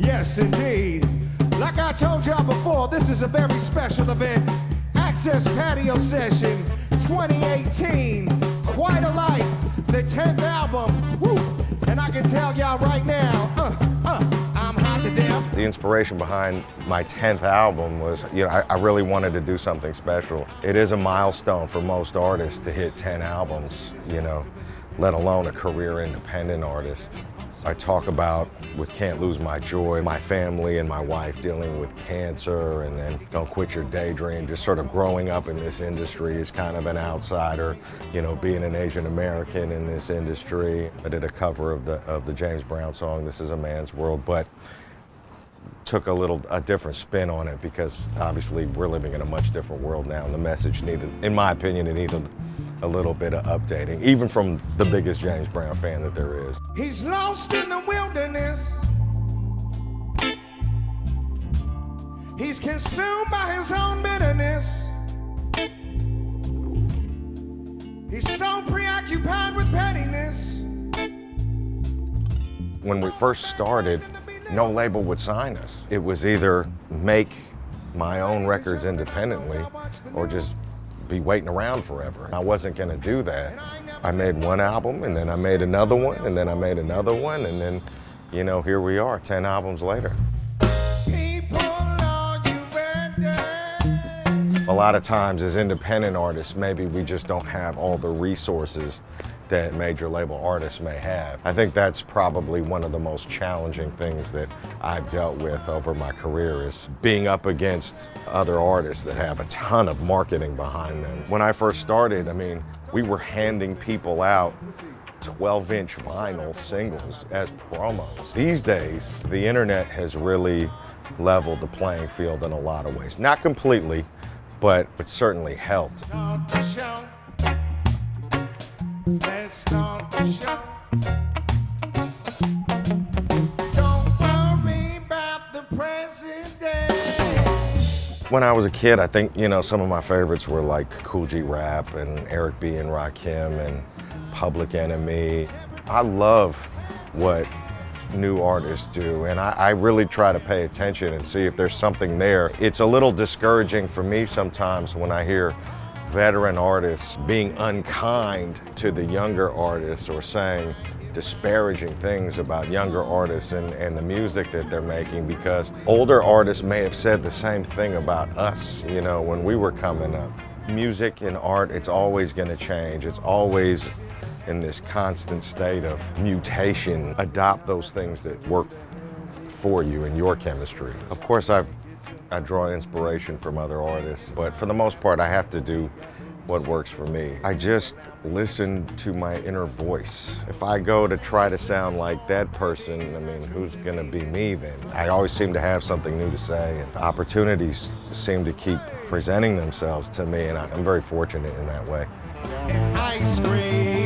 Yes, indeed. Like I told y'all before, this is a very special event. AXS Patio Session 2018. Quite a Life, the 10th album. Woo! And I can tell y'all right now, I'm hot to death. The inspiration behind my 10th album was, I really wanted to do something special. It is a milestone for most artists to hit 10 albums, let alone a career independent artist. I talk about, with Can't Lose My Joy, my family and my wife dealing with cancer, and then Don't Quit Your Daydream, just sort of growing up in this industry as kind of an outsider, being an Asian American in this industry. I did a cover of the James Brown song, This Is a Man's World, but took a different spin on it because obviously we're living in a much different world now, and the message needed, in my opinion, it needed a little bit of updating, even from the biggest James Brown fan that there is. He's lost in the wilderness. He's consumed by his own bitterness. He's so preoccupied with pettiness. When we first started, no label would sign us. It was either make my own records independently or just be waiting around forever. I wasn't gonna do that. I made one album, and then I made another one, and then I made another one, and then, here we are, 10 albums later. A lot of times as independent artists, maybe we just don't have all the resources that major label artists may have. I think that's probably one of the most challenging things that I've dealt with over my career, is being up against other artists that have a ton of marketing behind them. When I first started, we were handing people out 12-inch vinyl singles as promos. These days, the internet has really leveled the playing field in a lot of ways. Not completely, but it certainly helped. Let's start the show. Don't worry about the present day. When I was a kid, I think, some of my favorites were like Cool G Rap and Eric B. and Rakim and Public Enemy. I love what new artists do, and I really try to pay attention and see if there's something there. It's a little discouraging for me sometimes when I hear veteran artists being unkind to the younger artists or saying disparaging things about younger artists and the music that they're making, because older artists may have said the same thing about us, when we were coming up. Music and art, it's always going to change. It's always in this constant state of mutation. Adopt those things that work for you and your chemistry. Of course, I draw inspiration from other artists, but for the most part, I have to do what works for me. I just listen to my inner voice. If I go to try to sound like that person, who's gonna be me then? I always seem to have something new to say, and opportunities seem to keep presenting themselves to me, and I'm very fortunate in that way. Ice cream.